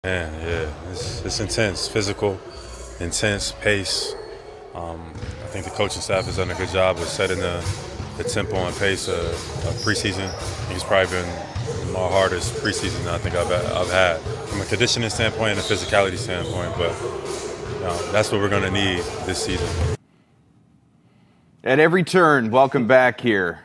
Yeah, it's intense, physical, intense pace. I think the coaching staff has done a good job of setting the tempo and pace of preseason. I think it's probably been my hardest preseason I think I've had from a conditioning standpoint and a physicality standpoint. But that's what we're going to need this season. At every turn, welcome back here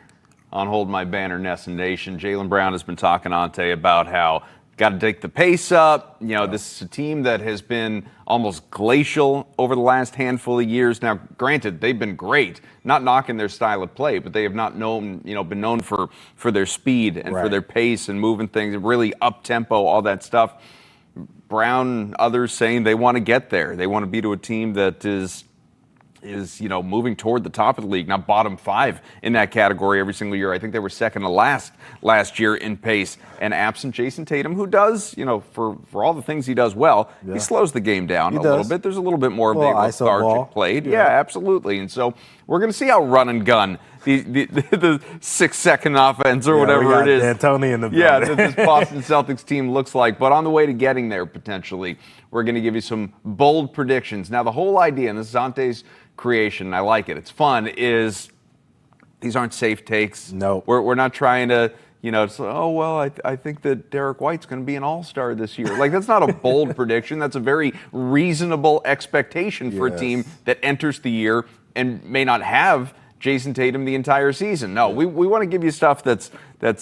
on Hold My Banner, Nesson Nation. Jaylen Brown has been talking Ountae about how got to take the pace up. This is a team that has been almost glacial over the last handful of years. Now, granted, they've been great, not knocking their style of play, but they have not been known for their speed and for their pace and moving things, really up tempo, all that stuff. Brown, others saying they want to get there. They want to be to a team that is moving toward the top of the league, not bottom 5 in that category every single year. I think they were second to last year in pace. And absent Jason Tatum, who does, for all the things he does well, he slows the game down a little bit. There's a little bit more of the lethargic played. Yeah, absolutely. And so we're going to see how run and gun, the 6-second offense or whatever it is. D'Antoni in the that this Boston Celtics team looks like. But on the way to getting there, potentially, we're going to give you some bold predictions. Now, the whole idea, and this is Ountae's creation, I like it, it's fun, is these aren't safe takes. No. We're not trying to, I think that Derek White's going to be an all-star this year. Like, that's not a bold prediction. That's a very reasonable expectation for a team that enters the year and may not have Jason Tatum the entire season. No, we want to give you stuff that's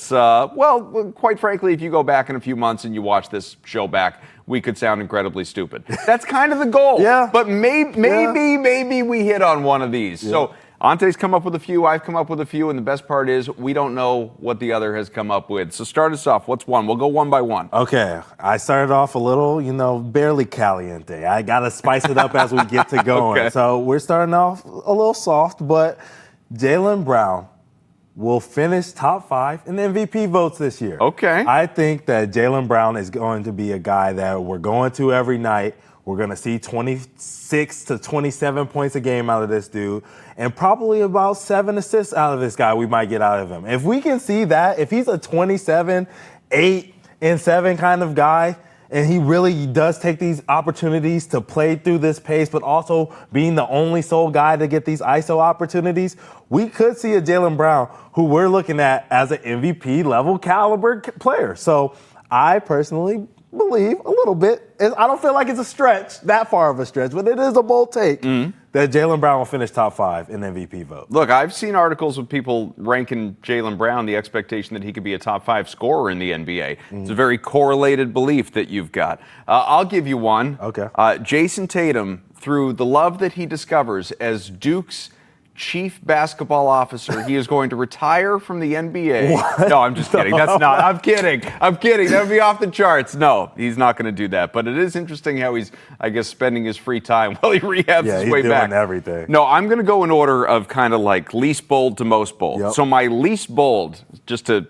quite frankly, if you go back in a few months and you watch this show back, we could sound incredibly stupid. That's kind of the goal. Yeah. But maybe we hit on one of these. Yeah. So Ountae's come up with a few, I've come up with a few, and the best part is we don't know what the other has come up with. So start us off. What's one? We'll go one by one. Okay. I started off a little, barely caliente. I got to spice it up as we get to going. Okay. So we're starting off a little soft, but Jaylen Brown will finish top 5 in MVP votes this year. Okay. I think that Jaylen Brown is going to be a guy that we're going to every night. We're going to see 26 to 27 points a game out of this dude, and probably about 7 assists out of this guy we might get out of him. If we can see that, if he's a 27, 8, and 7 kind of guy, and he really does take these opportunities to play through this pace, but also being the only sole guy to get these ISO opportunities, we could see a Jaylen Brown who we're looking at as an MVP level caliber player. So I personally believe a little bit, I don't feel like it's a stretch, that far of a stretch, but it is a bold take that Jaylen Brown will finish top 5 in MVP vote. Look, I've seen articles of people ranking Jaylen Brown, the expectation that he could be a top 5 scorer in the NBA. It's a very correlated belief that you've got. I'll give you one. Okay. Jason Tatum, through the love that he discovers as Duke's chief basketball officer, he is going to retire from the NBA. What? No, I'm just kidding. That's not. I'm kidding. That would be off the charts. No, he's not going to do that. But it is interesting how he's, I guess, spending his free time while he rehabs his way back. He's doing everything. No, I'm going to go in order of kind of like least bold to most bold. Yep. So my least bold, just to,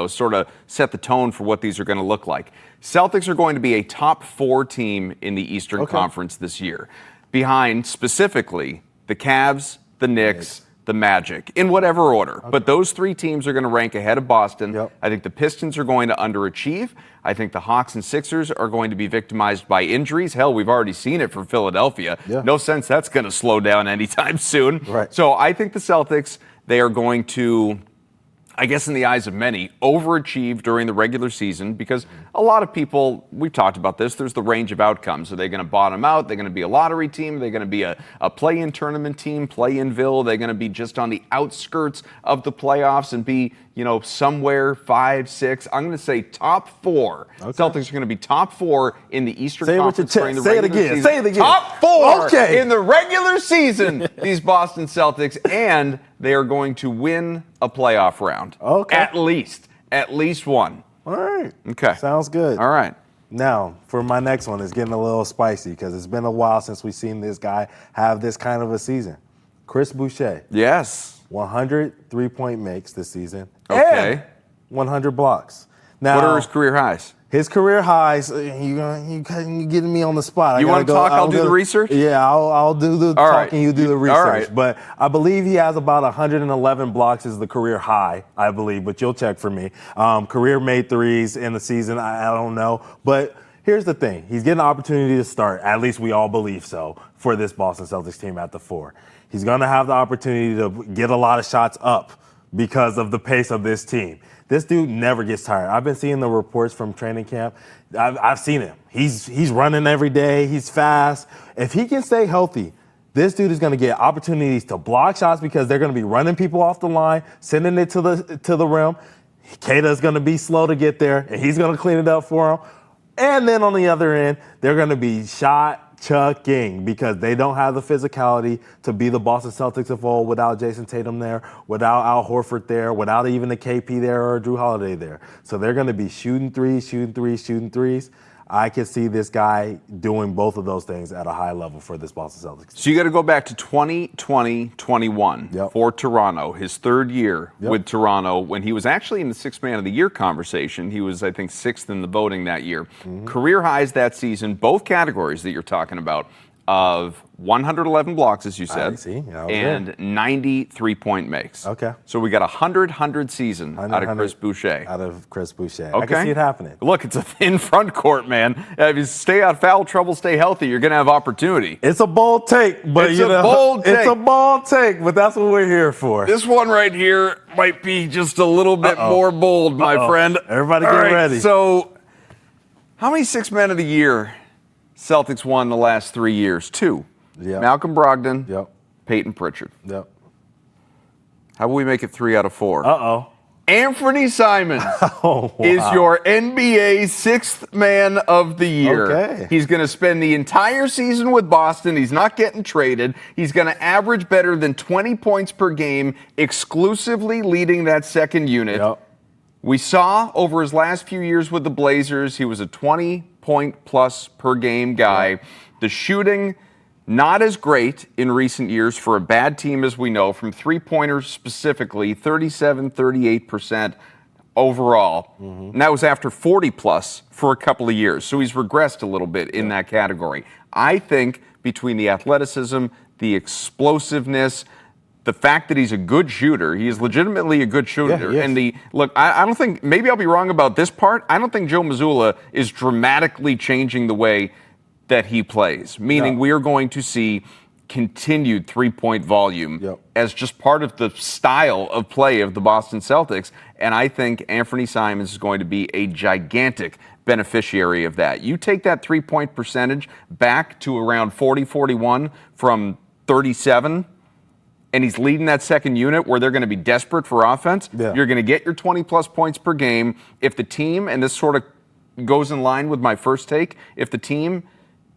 sort of set the tone for what these are going to look like. Celtics are going to be a top 4 team in the Eastern Conference this year, behind specifically the Cavs, the Knicks, the Magic, in whatever order. Okay. But those 3 teams are going to rank ahead of Boston. Yep. I think the Pistons are going to underachieve. I think the Hawks and Sixers are going to be victimized by injuries. Hell, we've already seen it for Philadelphia. Yeah. No sense that's going to slow down anytime soon. Right. So I think the Celtics, they are going to, I guess in the eyes of many, overachieve during the regular season because a lot of people, we've talked about this, there's the range of outcomes. Are they going to bottom out? They're going to be a lottery team? Are they going to be a play-in tournament team, play-in-ville? Are they going to be just on the outskirts of the playoffs and be, somewhere 5, 6? I'm going to say top 4. Okay. Celtics are going to be top 4 in the Eastern Conference during the regular season. Say it again. Top 4 okay. in the regular season, these Boston Celtics, and they are going to win a playoff round. Okay. At least one. All right. Okay. Sounds good. All right. Now, for my next one, it's getting a little spicy because it's been a while since we've seen this guy have this kind of a season. Chris Boucher. Yes. 100 3-point makes this season. Okay. And 100 blocks. Now, what are his career highs? His career highs, you getting me on the spot. You want to talk? I'll do the research? Yeah, I'll do the talking, you do the research. All right. But I believe he has about 111 blocks is the career high, I believe, but you'll check for me. Career made threes in the season, I don't know. But Here's the thing. He's getting an opportunity to start. At least we all believe so for this Boston Celtics team at the 4. He's going to have the opportunity to get a lot of shots up because of the pace of this team. This dude never gets tired. I've been seeing the reports from training camp. I've seen him. He's running every day. He's fast. If he can stay healthy, this dude is going to get opportunities to block shots because they're going to be running people off the line, sending it to the rim. Keita's going to be slow to get there, and he's going to clean it up for him. And then on the other end, they're going to be shot chucking because they don't have the physicality to be the Boston Celtics of old without Jason Tatum there, without Al Horford there, without even the KP there or Drew Holiday there. So they're going to be shooting threes. I can see this guy doing both of those things at a high level for this Boston Celtics. So you got to go back to 2020-21 for Toronto, his third year with Toronto, when he was actually in the Sixth Man of the Year conversation. He was, I think, 6th in the voting that year. Career highs that season, both categories that you're talking about, of 111 blocks, as you said, and 90 three-point makes. Okay. So we got a 100 season out of Chris Boucher. Okay. I can see it happening. Look, it's a thin front court, man. If you stay out of foul trouble, stay healthy, you're going to have opportunity. It's a bold take, but It's a bold take, but that's what we're here for. This one right here might be just a little bit more bold, my friend. Everybody get ready. So, how many Sixth Men of the Year Celtics won the last 3 years? 2. Yep. Malcolm Brogdon, Peyton Pritchard. Yep. How about we make it 3 out of 4? Anthony Simons is your NBA Sixth Man of the Year. Okay. He's going to spend the entire season with Boston. He's not getting traded. He's going to average better than 20 points per game, exclusively leading that second unit. Yep. We saw over his last few years with the Blazers, he was a 20-point-plus per game guy. Yep. The shooting, not as great in recent years for a bad team, as we know, from three-pointers specifically, 38% overall. And that was after 40-plus for a couple of years. So he's regressed a little bit in that category. I think between the athleticism, the explosiveness, the fact that he's a good shooter, he is legitimately a good shooter. Yeah, and I don't think, maybe I'll be wrong about this part, I don't think Joe Mazzulla is dramatically changing the way that he plays, meaning we are going to see continued three-point volume as just part of the style of play of the Boston Celtics, and I think Anthony Simons is going to be a gigantic beneficiary of that. You take that three-point percentage back to around 40-41 from 37, and he's leading that second unit where they're going to be desperate for offense, you're going to get your 20-plus points per game. If the team, and this sort of goes in line with my first take, if the team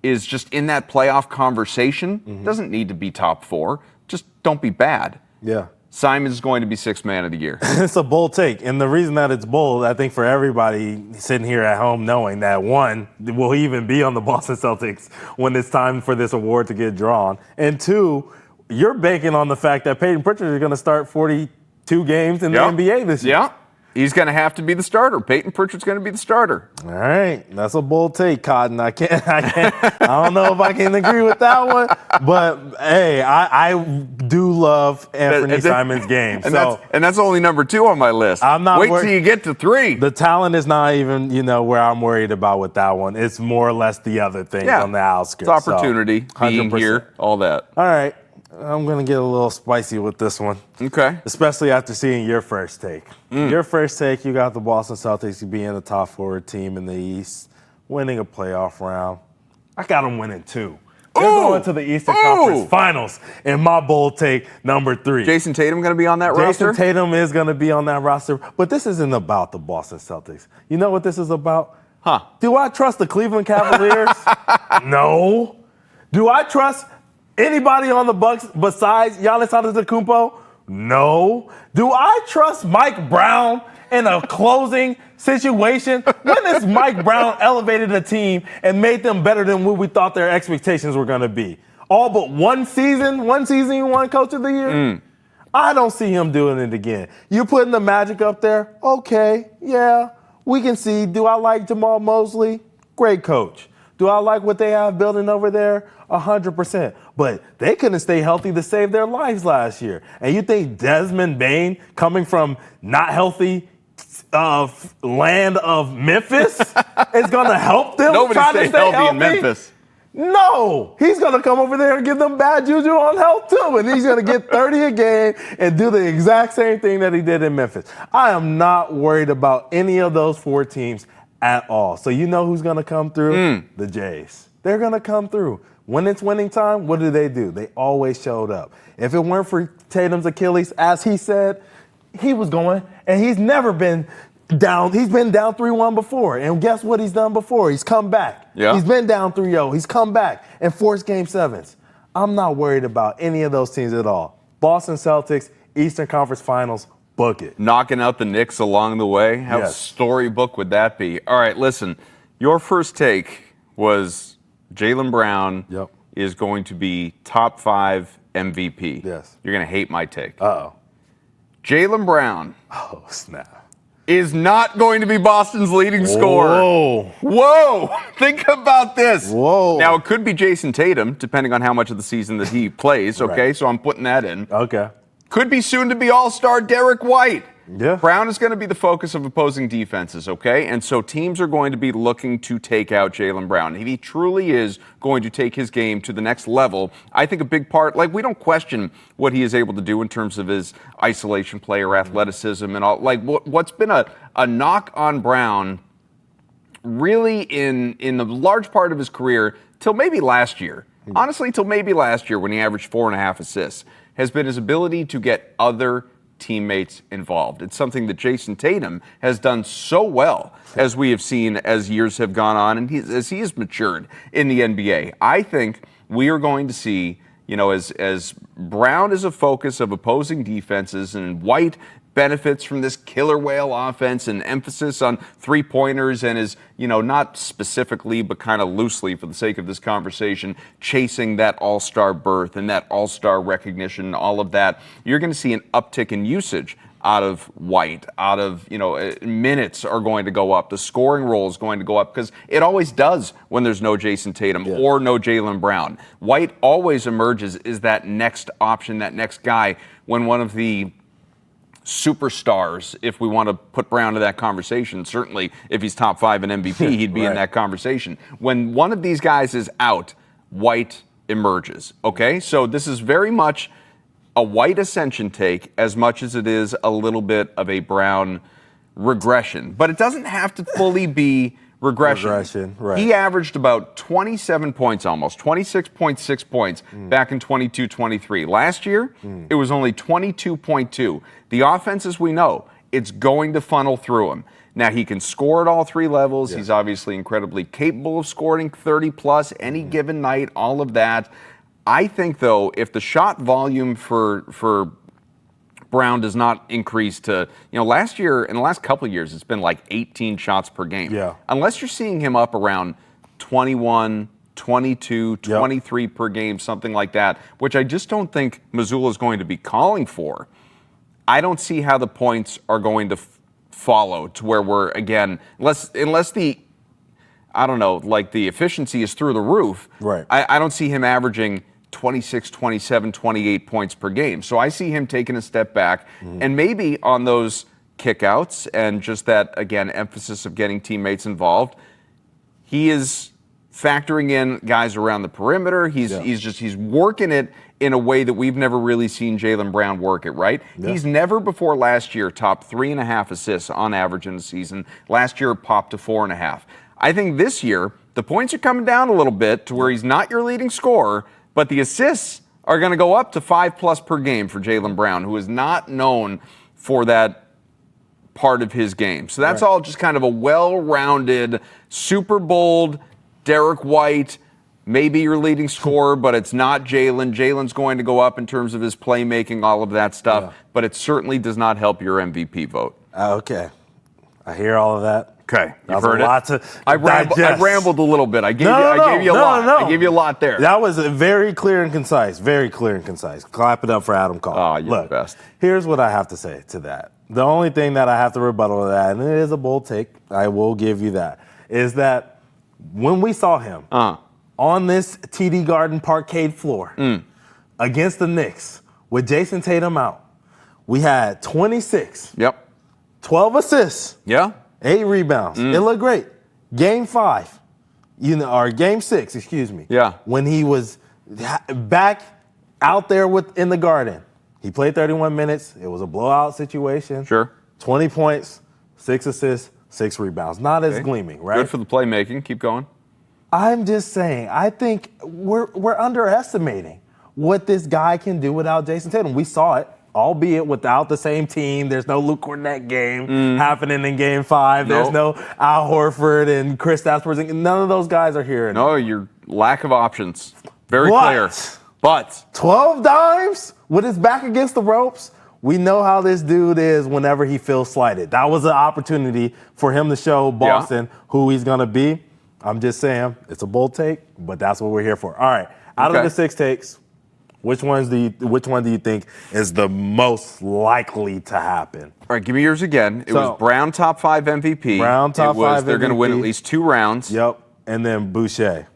is just in that playoff conversation, doesn't need to be top 4, just don't be bad. Yeah. Simons is going to be Sixth Man of the Year. It's a bold take. And the reason that it's bold, I think for everybody sitting here at home knowing that, one, will he even be on the Boston Celtics when it's time for this award to get drawn? And 2, you're banking on the fact that Peyton Pritchard is going to start 42 games in the NBA this year. Yeah. He's going to have to be the starter. Peyton Pritchard's going to be the starter. All right. That's a bold take, Cotton. I don't know if I can agree with that one. But, hey, I do love Anthony Simons' game. And that's only number 2 on my list. I'm not Wait till you get to 3. The talent is not even, where I'm worried about with that one. It's more or less the other things on the outskirts. It's opportunity, being here, all that. All right. I'm going to get a little spicy with this one. Okay. Especially after seeing your first take. Your first take, you got the Boston Celtics being the top forward team in the East, winning a playoff round. I got them winning 2. They're going to the Eastern Conference Finals in my bold take, number 3. Jason Tatum going to be on that roster? Jason Tatum is going to be on that roster. But this isn't about the Boston Celtics. You know what this is about? Do I trust the Cleveland Cavaliers? No. Do I trust anybody on the Bucks besides Giannis Antetokounmpo? No. Do I trust Mike Brown in a closing situation? When has Mike Brown elevated a team and made them better than what we thought their expectations were going to be? All but one season you won Coach of the Year? I don't see him doing it again. You putting the Magic up there? Okay, yeah, we can see. Do I like Jamal Mosley? Great coach. Do I like what they have building over there? 100%. But they couldn't stay healthy to save their lives last year. And you think Desmond Bane, coming from not healthy land of Memphis is going to help them Nobody's try to staying stay healthy in Memphis. No, he's going to come over there and give them bad juju on health too, and he's going to get 30 a game and do the exact same thing that he did in Memphis. I am not worried about any of those 4 teams at all. So you know who's going to come through? The Jays. They're going to come through. When it's winning time, what do? They always showed up. If it weren't for Tatum's Achilles, as he said, he was going, and he's never been down. He's been down 3-1 before, and guess what he's done before? He's come back. Yeah. He's been down 3-0. He's come back and forced Game 7s. I'm not worried about any of those teams at all. Boston Celtics, Eastern Conference Finals, book it. Knocking out the Knicks along the way. How storybook would that be? All right, listen. Your first take was Jaylen Brown is going to be top 5 MVP. Yes. You're going to hate my take. Uh-oh. Jaylen Brown. Oh, snap. Is not going to be Boston's leading scorer. Whoa. Think about this. Whoa. Now, it could be Jason Tatum, depending on how much of the season that he plays, okay? Right. So I'm putting that in. Okay. Could be soon to be All-Star Derek White. Yeah. Brown is going to be the focus of opposing defenses, okay? And so teams are going to be looking to take out Jaylen Brown. If he truly is going to take his game to the next level, I think a big part, like we don't question what he is able to do in terms of his isolation play or athleticism and all. Like what's been a knock on Brown really in the large part of his career till maybe last year, honestly till maybe last year when he averaged 4.5 assists, has been his ability to get other teammates involved. It's something that Jason Tatum has done so well, as we have seen as years have gone on and as he has matured in the NBA. I think we are going to see, as Brown is a focus of opposing defenses and White benefits from this killer whale offense and emphasis on three-pointers and is, not specifically but kind of loosely for the sake of this conversation, chasing that all-star berth and that all-star recognition and all of that. You're going to see an uptick in usage out of White, out of, minutes are going to go up. The scoring role is going to go up because it always does when there's no Jason Tatum or no Jaylen Brown. White always emerges as that next option, that next guy when one of the superstars, if we want to put Brown to that conversation. Certainly, if he's top 5 in MVP, he'd be in that conversation. When one of these guys is out, White emerges. Okay? So this is very much a White ascension take as much as it is a little bit of a Brown regression. But it doesn't have to fully be regression. Right. He averaged about 27 points almost, 26.6 points back in 22-23. Last year, it was only 22.2. The offense, as we know, it's going to funnel through him. Now, he can score at all 3 levels. He's obviously incredibly capable of scoring 30-plus any given night, all of that. I think, though, if the shot volume for Brown does not increase to, last year, in the last couple of years, it's been like 18 shots per game. Yeah. Unless you're seeing him up around 21, 22, 23 per game, something like that, which I just don't think Missoula is going to be calling for. I don't see how the points are going to follow to where we're, again, unless the, I don't know, like the efficiency is through the roof. Right. I don't see him averaging 26, 27, 28 points per game. So I see him taking a step back and maybe on those kickouts and just that, again, emphasis of getting teammates involved, he is factoring in guys around the perimeter. He's working it in a way that we've never really seen Jaylen Brown work it, right? Yeah. He's never before last year topped 3.5 assists on average in the season. Last year popped to 4.5. I think this year the points are coming down a little bit to where he's not your leading scorer, but the assists are going to go up to 5+ per game for Jaylen Brown, who is not known for that part of his game. So that's all just kind of a well-rounded, super bold Derek White, maybe your leading scorer, but it's not Jaylen. Jaylen's going to go up in terms of his playmaking, all of that stuff, but it certainly does not help your MVP vote. Okay. I hear all of that. Okay, you've heard it. I rambled a little bit. I gave you a lot. I gave you a lot there. That was very clear and concise. Very clear and concise. Clap it up for Adam Cole. Oh, you're the best. Here's what I have to say to that. The only thing that I have to rebuttal to that, and it is a bold take, I will give you that, is that when we saw him on this TD Garden parkade floor against the Knicks with Jason Tatum out, we had 26. Yep. 12 assists. Yeah. 8 rebounds. It looked great. Game 5, or Game 6, excuse me. Yeah. When he was back out there in the Garden, he played 31 minutes. It was a blowout situation. Sure. 20 points, 6 assists, 6 rebounds. Not as gleaming, right? Good for the playmaking. Keep going. I'm just saying, I think we're underestimating what this guy can do without Jason Tatum. We saw it, albeit without the same team. There's no Luke Cornett game happening in Game 5. Nope. There's no Al Horford and Kristaps Porzingis. None of those guys are here anymore. No, your lack of options. Very clear. But 12 dimes with his back against the ropes. We know how this dude is whenever he feels slighted. That was an opportunity for him to show Boston who he's going to be. I'm just saying, it's a bold take, but that's what we're here for. All right, out of the 6 takes, which one do you think is the most likely to happen? All right, give me yours again. It was Brown top 5 MVP. Brown top 5 They're going to win MVP. at least 2 rounds. Yep, and then Boucher,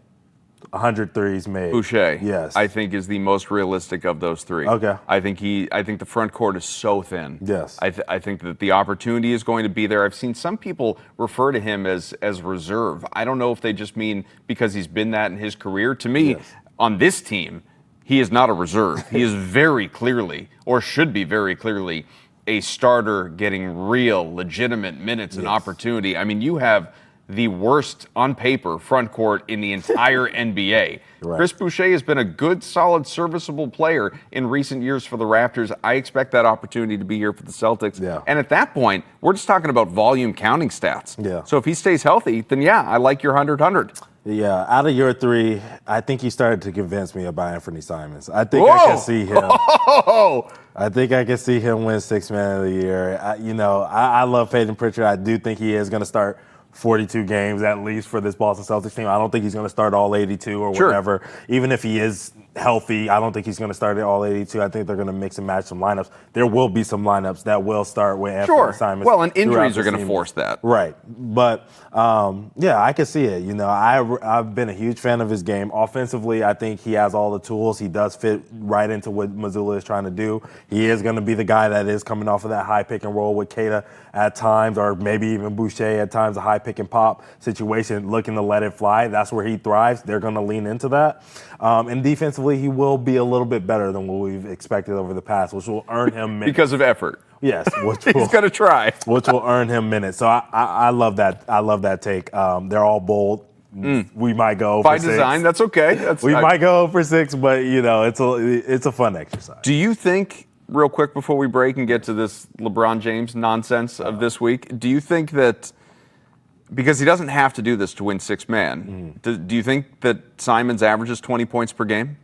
100 threes made. Boucher, yes, I think is the most realistic of those 3. Okay. I think the front court is so thin. Yes. I think that the opportunity is going to be there. I've seen some people refer to him as reserve. I don't know if they just mean because he's been that in his career. To me, on this team, he is not a reserve. He is very clearly, or should be very clearly, a starter getting real, legitimate minutes and opportunity. I mean, you have the worst on paper front court in the entire NBA. Right. Chris Boucher has been a good, solid, serviceable player in recent years for the Raptors. I expect that opportunity to be here for the Celtics. Yeah. And at that point, we're just talking about volume counting stats. Yeah. So if he stays healthy, then I like your 100-100. Yeah, out of your 3, I think you started to convince me about Anthony Simons. I think I can see him. I think I can see him win 6th Man of the Year. I love Peyton Pritchard. I do think he is going to start 42 games at least for this Boston Celtics team. I don't think he's going to start all 82 or whatever. Even if he is healthy, I don't think he's going to start at all 82. I think they're going to mix and match some lineups. There will be some lineups that will start with Anthony Simons. Well, and injuries are going to force that. Right. But, I can see it. I've been a huge fan of his game. Offensively, I think he has all the tools. He does fit right into what Mazzulla is trying to do. He is going to be the guy that is coming off of that high pick and roll with Keita at times, or maybe even Boucher at times, a high pick and pop situation, looking to let it fly. That's where he thrives. They're going to lean into that. And defensively, he will be a little bit better than what we've expected over the past, which will earn him minutes. Because of effort. Yes, He's going to try. Which will earn him minutes. So I love that. I love that take. They're all bold. We might go by for 6. design. That's okay. Might go for 6, but it's a fun exercise. Do you think, real quick before we break and get to this LeBron James nonsense of this week, do you think that, because he doesn't have to do this to win 6th man, do you think that Simons averages 20 points per game?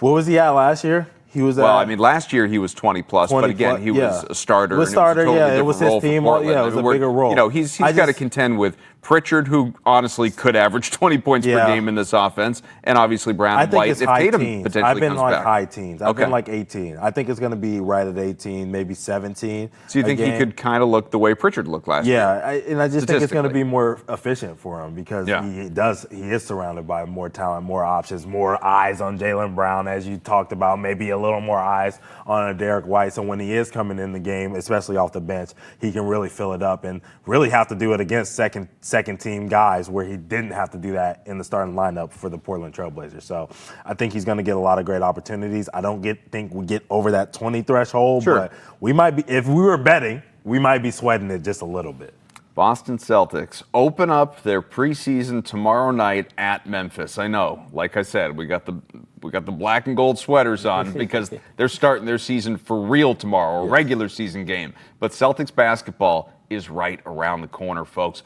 What was he at last year? He was last year he was 20 plus, but again, he was a starter. It was it was his team. Yeah, it was a bigger role. He's got to contend with Pritchard, who honestly could average 20 points per game in this offense, and obviously Brown and White. It's high Tatum teens. potentially I've been comes like back. high teens. I've been like 18. I think it's going to be right at 18, maybe 17. So you think he could kind of look the way Pritchard looked last year? Yeah, and I just think it's going to be more efficient for him because he is surrounded by more talent, more options, more eyes on Jaylen Brown, as you talked about, maybe a little more eyes on a Derek White. So when he is coming in the game, especially off the bench, he can really fill it up and really have to do it against second team guys, where he didn't have to do that in the starting lineup for the Portland Trailblazers. So I think he's going to get a lot of great opportunities. I don't think we get over that 20 threshold, but we might be, if we were betting, we might be sweating it just a little bit. Boston Celtics open up their preseason tomorrow night at Memphis. I know, like I said, we got the black and gold sweaters on because they're starting their season for real tomorrow, a regular season game. But Celtics basketball is right around the corner, folks.